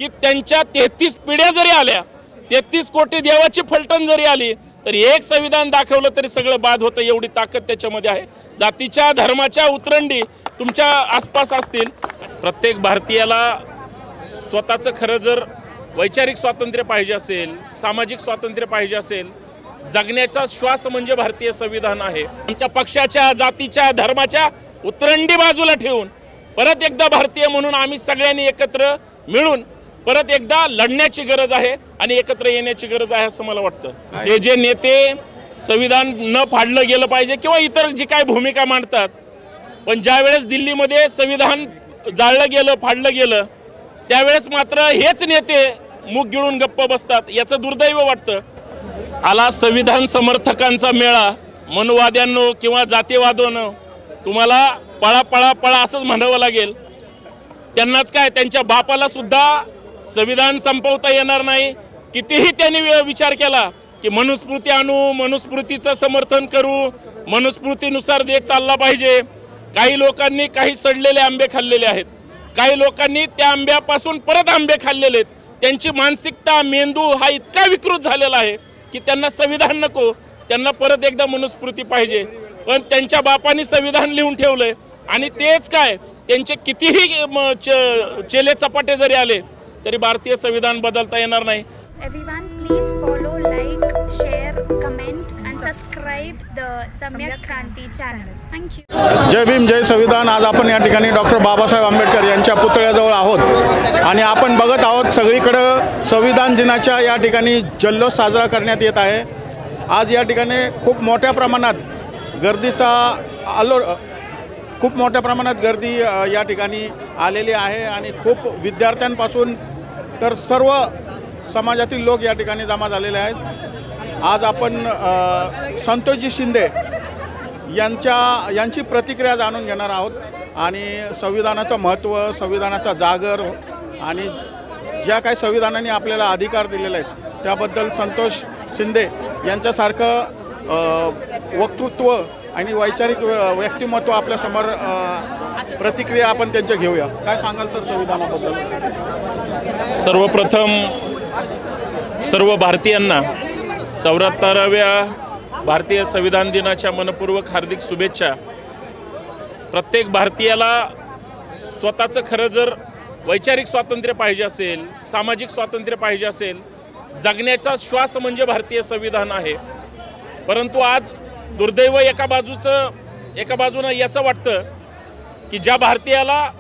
की त्यांच्या 33 पिढ्या जरी आल्या, 33 कोटी देवाची फलटण जरी आली तरी एक संविधान दाखवलं तरी सगळं बाद होतं, एवढी ताकद त्याच्यामध्ये आहे। जातीच्या धर्माच्या उतरंडी तुमच्या आसपास असतील। प्रत्येक भारतीयाला स्वतःचं खरं जर वैचारिक स्वातंत्र्य पाहिजे असेल, सामाजिक स्वातंत्र्य पाहिजे असेल, जगण्याचा श्वास म्हणजे भारतीय संविधान आहे। आमच्या पक्षाच्या, जातीच्या, धर्माच्या उतरंडी बाजूला ठेवून परत एकदा भारतीय म्हणून आम्ही सगळ्यांनी एकत्र मिळून परत एकदा लढण्याची गरज आहे आणि एकत्र येण्याची गरज आहे असं मला वाटतं। जे नेते संविधान न फाडलं गेलं पाहिजे किंवा इतर जी काय भूमिका मांडतात, पण ज्यावेळेस दिल्लीमध्ये संविधान जाळलं गेलं, फाडलं गेलं, त्यावेळेस मात्र हेच नेते मुख गिळून गप्प बसतात, याचं दुर्दैव वाटतं। आला संविधान समर्थकांचा मेळा, मनवाद्यांनो किंवा जातीवादांनो, तुम्हाला पळा पळा पळा असंच म्हणावं लागेल। त्यांनाच काय, त्यांच्या बापाला सुद्धा संविधान संपवता येणार नाही। कितीही त्यांनी विचार केला की मनुस्मृती आणू, मनुस्मृतीचं समर्थन करू, मनुस्मृतीनुसार देश चालला पाहिजे। काही लोकांनी काही सडलेले आंबे खाल्लेले आहेत, काही लोकांनी त्या आंब्यापासून परत आंबे खाल्लेले आहेत। त्यांची मानसिकता, मेंदू हा इतका विकृत झालेला आहे की त्यांना संविधान नको, त्यांना परत एकदा मनुस्मृती पाहिजे। पण त्यांच्या बापांनी संविधान लिहून ठेवलंय आणि तेच काय, त्यांचे कितीही चेले चपाटे जरी आले तरी भारतीय संविधान बदलता येणार नाही। Everyone, please follow, like, share, comment and subscribe the Samyak Kranti channel. Thank you. जय भीम, जय संविधान। आज आपण या ठिकाणी डॉक्टर बाबासाहेब आंबेडकर यांच्या पुतळ्याजवळ आहोत आणि आपण बघत आहोत सगळीकडे संविधान दिनाच्या या ठिकाणी जल्लोष साजरा करण्यात येत आहे। आज या ठिकाणी खूप मोठ्या प्रमाणात गर्दी या ठिकाणी आलेली आहे आणि खूप विद्यार्थ्यांपासून तर सर्व समाजातील लोक या ठिकाणी जमा झालेले आहेत। आज आपण संतोषजी शिंदे यांची प्रतिक्रिया जाणून घेणार आहोत आणि संविधानाचं महत्त्व, संविधानाचा जागर आणि ज्या काही संविधानाने आपल्याला अधिकार दिलेले आहेत त्याबद्दल संतोष शिंदे यांच्यासारखं वक्तृत्व आणि वैचारिक व्यक्तिमत्व आपल्यासमोर प्रतिक्रिया आपण त्यांच्या घेऊया। काय सांगाल सर संविधानाबद्दल? सर्वप्रथम सर्व भारतीयांना 74व्या भारतीय संविधान दिनाच्या मनपूर्वक हार्दिक शुभेच्छा। प्रत्येक भारतीयाला स्वतःचं खरं जर वैचारिक स्वातंत्र्य पाहिजे असेल, सामाजिक स्वातंत्र्य पाहिजे असेल, जगण्याचा श्वास म्हणजे भारतीय संविधान आहे। परंतु आज दुर्दैव एका बाजूनं याचं वाटतं की ज्या भारतीयाला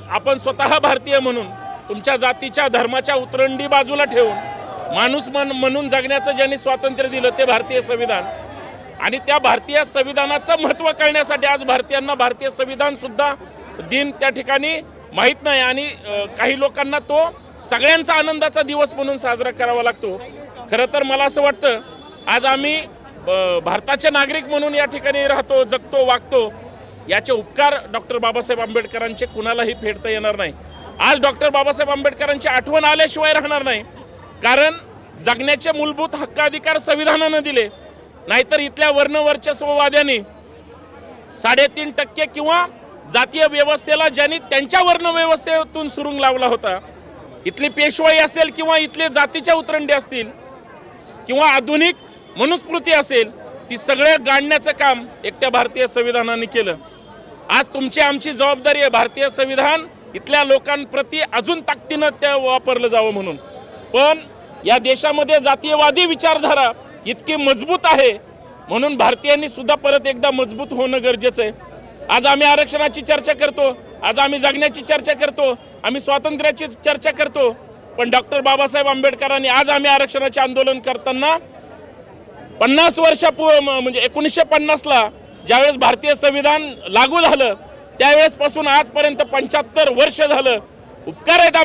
आपण स्वतः भारतीय म्हणून तुमच्या जातीच्या, धर्माच्या उतरंडी बाजूला ठेवून माणूस म्हणून जगण्याचं ज्यांनी स्वातंत्र्य दिलं ते भारतीय संविधान, आणि त्या भारतीय संविधानाचं महत्त्व कळण्यासाठी आज भारतीयांना भारतीय संविधान सुद्धा दिन त्या ठिकाणी माहीत नाही आणि काही लोकांना तो सगळ्यांचा आनंदाचा दिवस म्हणून साजरा करावा लागतो। खरं तर मला असं वाटतं आज आम्ही भारताचे नागरिक म्हणून या ठिकाणी राहतो, जगतो, वागतो, याचे उपकार डॉक्टर बाबासाहेब आंबेडकरांचे कुणालाही फेडता येणार नाही। आज डॉक्टर बाबासाहेब आंबेडकरांची आठवण आल्याशिवाय राहणार नाही, कारण जगण्याचे मूलभूत हक्क अधिकार संविधानानं दिले, नाहीतर इथल्या वर्णवर्चस्ववाद्यांनी 3.5% किंवा जातीय व्यवस्थेला ज्यांनी त्यांच्या वर्णव्यवस्थेतून सुरुंग लावला होता, इथली पेशवाई असेल किंवा इथले जातीच्या उतरंडी असतील किंवा आधुनिक मनुस्मृती असेल, ती सगळं गाडण्याचं काम एकट्या भारतीय संविधानाने केलं। आज तुमची आमची जबाबदारी आहे भारतीय संविधान इथल्या लोकांप्रती अजून ताकदीनं ते वापरलं जावं म्हणून। पण या देशामध्ये जातीयवादी विचारधारा इतकी मजबूत आहे म्हणून भारतीयांनी सुद्धा परत एकदा मजबूत होणं गरजेचं आहे। आज आम्ही आरक्षणाची चर्चा करतो, आज आम्ही जगण्याची चर्चा करतो, आम्ही स्वातंत्र्याची चर्चा करतो, पण डॉक्टर बाबासाहेब आंबेडकरांनी आज आम्ही आरक्षणाचे आंदोलन करताना 50 वर्षापूर्वी म्हणजे 1950ला ज्यावेळेस भारतीय संविधान लागू झालं त्यावेळेसपासून आजपर्यंत 75 वर्ष झालं। उपकार आहेत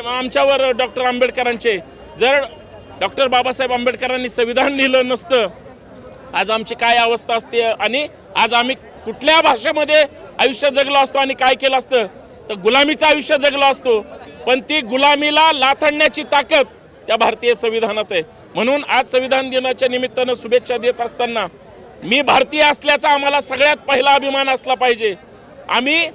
आमच्यावर डॉक्टर आंबेडकरांचे। जर डॉक्टर बाबासाहेब आंबेडकरांनी संविधान लिहिलं नसतं आज आमची काय अवस्था असते आणि आज आम्ही कुठल्या भाषेमध्ये आयुष्य जगलो असतो आणि काय केलं असतं, तर गुलामीचं आयुष्य जगलो असतो। पण ती गुलामीला लाथडण्याची ताकद त्या भारतीय संविधानात आहे। म्हणून आज संविधान दिनाच्या निमित्तानं शुभेच्छा देत असताना मी भारतीय असल्याचा आम्हाला सगळ्यात पहिला अभिमान असला पाहिजे। आम्ही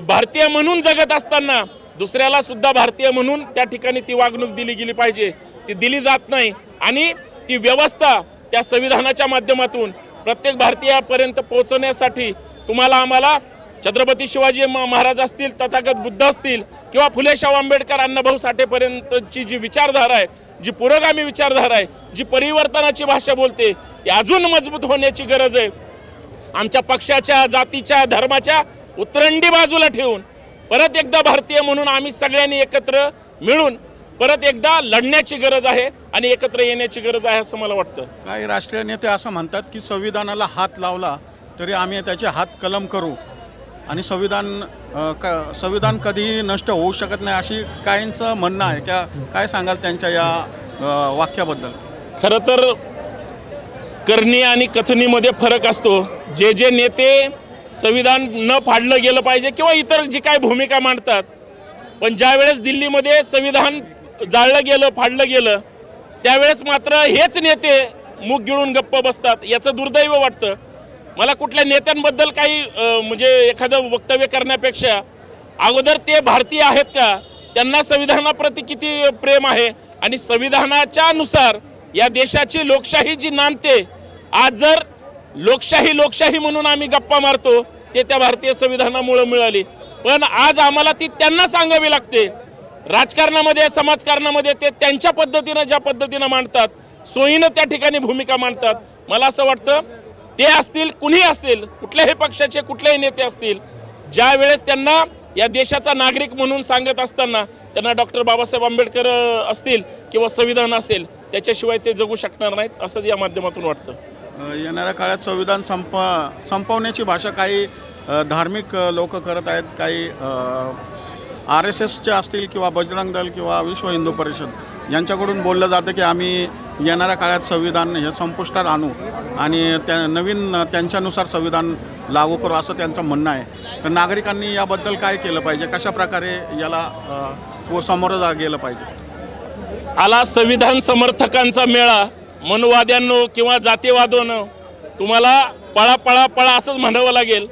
भारतीय म्हणून जगत असताना दुसऱ्याला सुद्धा भारतीय म्हणून त्या ठिकाणी ती वागणूक दिली गेली पाहिजे, ती दिली जात नाही. आणि ती व्यवस्था त्या संविधानाच्या माध्यमातून प्रत्येक भारतीयापर्यंत पोहोचण्यासाठी तुम्हाला आम्हाला छत्रपती शिवाजी महाराज असतील, तथागत बुद्ध असतील किंवा फुले शाहू आंबेडकर अण्णाभाऊ साठेपर्यंतची जी विचारधारा आहे, जी पुरोगामी विचारधारा आहे, जी परिवर्तनाची भाषा बोलते, ती अजून मजबूत होण्याची गरज आहे. आमच्या पक्षाच्या, जातीच्या, धर्माच्या उतरंडी बाजूला ठेवून परत एकदा भारतीय म्हणून आम्ही सगळ्यांनी एकत्र मिळून परत एकदा लढण्याची गरज आहे आणि एकत्र येण्याची गरज आहे असं मला वाटतं. काही राष्ट्रीय नेते असं म्हणतात की संविधानाला हात लावला तरी आम्ही त्याचे हात कलम करू आणि संविधान कधीही नष्ट होऊ शकत नाही, अशी काहींचं म्हणणं आहे. काय सांगाल त्यांच्या या वाक्याबद्दल? खरं तर करणी आणि कथनीमध्ये फरक असतो. जे नेते संविधान न फाडलं गेलं पाहिजे किंवा इतर जी काय भूमिका मांडतात, पण ज्यावेळेस दिल्लीमध्ये संविधान जाळलं गेलं, फाडलं गेलं, त्यावेळेस मात्र हेच नेते मुख गिळून गप्प बसतात. याचं दुर्दैव वाटतं मला. कुठल्या नेत्यांबद्दल काही म्हणजे एखादं वक्तव्य करण्यापेक्षा अगोदर ते भारतीय आहेत का, त्यांना संविधानाप्रती किती प्रेम आहे आणि संविधानाच्या नुसार या देशाची लोकशाही जी नांदते, आज जर लोकशाही म्हणून आम्ही गप्पा मारतो, ते त्या भारतीय संविधानामुळे मिळाली. पण आज आम्हाला ती त्यांना सांगावी लागते. राजकारणामध्ये, समाजकारणामध्ये ते त्यांच्या पद्धतीनं, ज्या पद्धतीनं मांडतात, सोयीनं त्या ठिकाणी भूमिका मांडतात. मला असं वाटतं ते असतील, कुणीही असतील, कुठल्याही पक्षाचे कुठलेही नेते असतील, ज्या वेळेस त्यांना या देशाचा नागरिक म्हणून सांगत असताना त्यांना डॉक्टर बाबासाहेब आंबेडकर असतील किंवा संविधान असेल, त्याच्याशिवाय ते जगू शकणार नाहीत असंच या माध्यमातून वाटतं. येणाऱ्या काळात संविधान संपवण्याची भाषा काही धार्मिक लोक करत आहेत. काही RSSचे असतील किंवा बजरंग दल किंवा विश्व हिंदू परिषद यांच्याकडून बोललं जातं की आम्ही येणाऱ्या काळात संविधान हे संपुष्टात आणू आणि नवीन त्यांच्यानुसार संविधान लागू करू, असं त्यांचं म्हणणं आहे. तर नागरिकांनी याबद्दल काय केलं पाहिजे, कशा प्रकारे याला सामोरं गेलं पाहिजे? आला संविधान समर्थकांचा मेळा, मनुवाद्यांनो किंवा जातीवादांनो, तुम्हाला पळा पळा पळा असंच म्हणावं लागेल.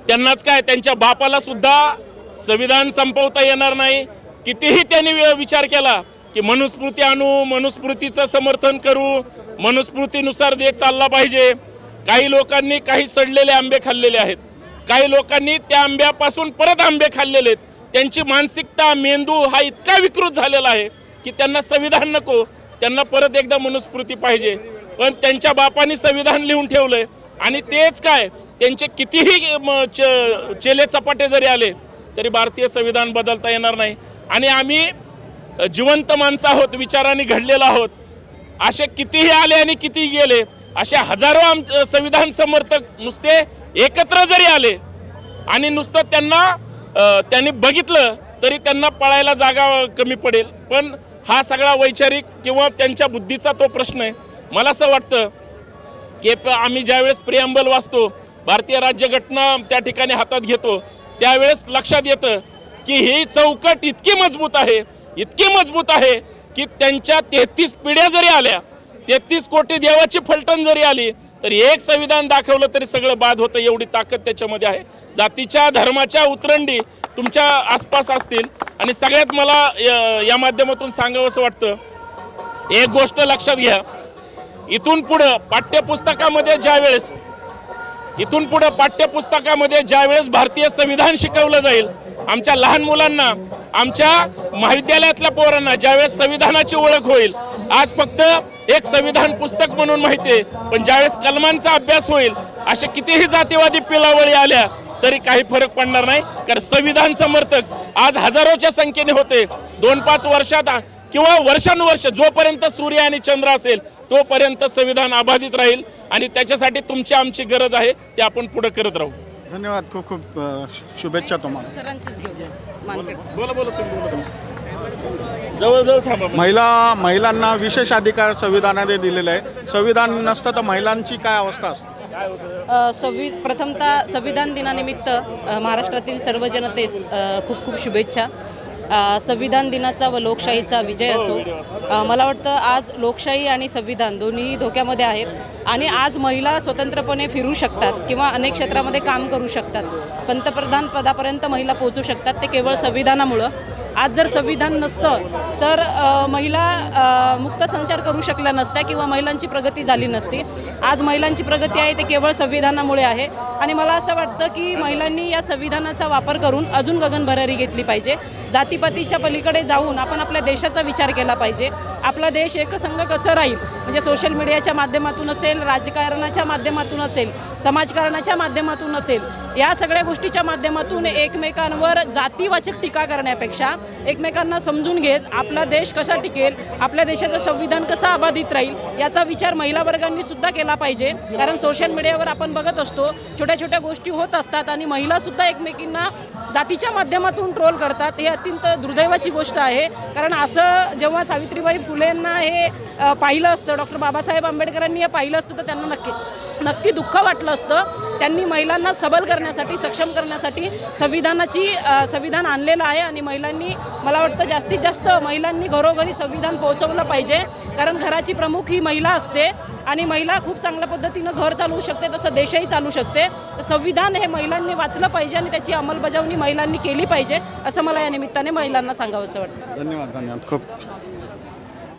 त्यांनाच काय, त्यांच्या बापाला सुद्धा संविधान संपवता येणार नाही. कितीही त्यांनी विचार केला की मनुस्मृती आणू, मनुस्मृतीचं समर्थन करू, मनुस्मृतीनुसार देश चालला पाहिजे. काही लोकांनी काही सडलेले आंबे खाल्लेले आहेत, काही लोकांनी त्या आंब्यापासून परत आंबे खाल्लेले आहेत. त्यांची मानसिकता, मेंदू हा इतका विकृत झालेला आहे की त्यांना संविधान नको, त्यांना परत एकदा मनुस्मृती पाहिजे. पण त्यांच्या बापांनी संविधान लिहून ठेवलंय आणि तेच काय, त्यांचे कितीही चेले चपाटे जरी आले तरी भारतीय संविधान बदलता येणार नाही. आणि आम्ही जिवंत माणसं आहोत, विचारांनी घडलेलो आहोत. असे कितीही आले आणि कितीही गेले, असे हजारो संविधान समर्थक नुसते एकत्र जरी आले आणि नुसतं त्यांनी बघितलं तरी त्यांना पळायला जागा कमी पडेल. पण हा सगळा वैचारिक किंवा त्यांच्या बुद्धीचा तो प्रश्न आहे. मला असं वाटतं की आम्ही ज्यावेळेस प्रिअम्बल वाचतो, भारतीय राज्यघटना त्या ठिकाणी हातात घेतो, त्यावेळेस लक्षात येतं की ही चौकट इतकी मजबूत आहे की त्यांच्या 33 पिढ्या जरी आल्या, 33 कोटी देवाची फलटण जरी आली, तरी एक संविधान दाखवलं तरी सगळं बाद होतं. एवढी ताकद त्याच्यामध्ये आहे. जातीच्या, धर्माच्या उतरंडी तुमच्या आसपास असतील. आणि सगळ्यात मला या माध्यमातून सांगावं असं वाटतं, एक गोष्ट लक्षात घ्या, इथून पुढं पाठ्यपुस्तकामध्ये ज्यावेळेस भारतीय संविधान शिकवलं जाईल, आमच्या लहान मुलांना, आमच्या महाविद्यालयातल्या पोरांना ज्यावेळेस संविधानाची ओळख होईल, आज फक्त एक संविधान पुस्तक म्हणून माहिती आहे, पण ज्यावेळेस कलमांचा अभ्यास होईल, असे कितीही जातीवादी पिलावळी आल्या तरी काही फरक पडणार नाही. कारण संविधान समर्थक आज हजारोच्या संख्येने होते. 2-5 वर्षात किंवा वर्षानुवर्ष जोपर्यंत सूर्य आणि चंद्र असेल तोपर्यंत संविधान अबाधित राहील आणि त्याच्यासाठी तुमची आमची गरज आहे, ते आपण पुढे करत राहू. धन्यवाद. खूप खूप शुभेच्छा तुम्हाला. जवळ थांबा. महिलांना विशेष अधिकार संविधानाने दिलेले आहे. संविधान नसतं तर महिलांची काय अवस्था असते? प्रथमतः संविधान दिनानिमित्त महाराष्ट्रातील सर्व जनतेस खूप खूप शुभेच्छा. संविधान दिनाचा व लोकशाहीचा विजय असो. मला वाटतं आज लोकशाही आणि संविधान दोन्ही धोक्यामध्ये आहेत आणि आज महिला स्वतंत्रपणे फिरू शकतात किंवा अनेक क्षेत्रामध्ये काम करू शकतात. पंतप्रधान पदापर्यंत महिला पोहोचू शकतात ते केवळ संविधानामुळं. आज जर संविधान नसतं तर महिला मुक्त संचार करू शकल्या नसत्या किंवा महिलांची प्रगती झाली नसती. आज महिलांची प्रगती आहे ते केवळ संविधानामुळे आहे आणि मला असं वाटतं की महिलांनी या संविधानाचा वापर करून अजून गगनभरारी घेतली पाहिजे. जातीपातीच्या पलीकडे जाऊन आपण आपल्या देशाचा विचार केला पाहिजे. आपला देश एकसंघ कसं राहील म्हणजे सोशल मीडियाच्या माध्यमातून असेल, राजकारणाच्या माध्यमातून असेल, समाजकारणाच्या माध्यमातून असेल, या सगळ्या गोष्टीच्या माध्यमातून एकमेकांवर जातीवाचक टीका करण्यापेक्षा एकमेकांना समजून घेत आपला देश कसा टिकेल, आपल्या देशाचं संविधान कसं अबाधित राहील याचा विचार महिला वर्गांनी सुद्धा केला पाहिजे. कारण सोशल मीडियावर आपण बघत असतो छोट्या छोट्या गोष्टी होत असतात आणि महिलासुद्धा एकमेकींना जातीच्या माध्यमातून ट्रोल करतात. हे अत्यंत दुर्दैवाची गोष्ट आहे. कारण असं जेव्हा सावित्रीबाई फुलेंना हे पाहिलं असतं, डॉक्टर बाबासाहेब आंबेडकरांनी हे पाहिलं असतं तर त्यांना नक्की दुःख वाटलं असतं. त्यांनी महिलांना सबल करण्यासाठी, सक्षम करण्यासाठी संविधान आणलेलं आहे आणि महिलांनी, मला वाटतं जास्तीत जास्त महिलांनी घरोघरी संविधान पोहोचवलं पाहिजे. कारण घराची प्रमुख ही महिला असते आणि महिला खूप चांगल्या पद्धतीनं घर चालवू शकते, तसं देशही चालू शकते. तर संविधान हे महिलांनी वाचलं पाहिजे आणि त्याची अंमलबजावणी महिलांनी केली पाहिजे असं मला या निमित्ताने महिलांना सांगावंसं वाटतं. धन्यवाद खूप.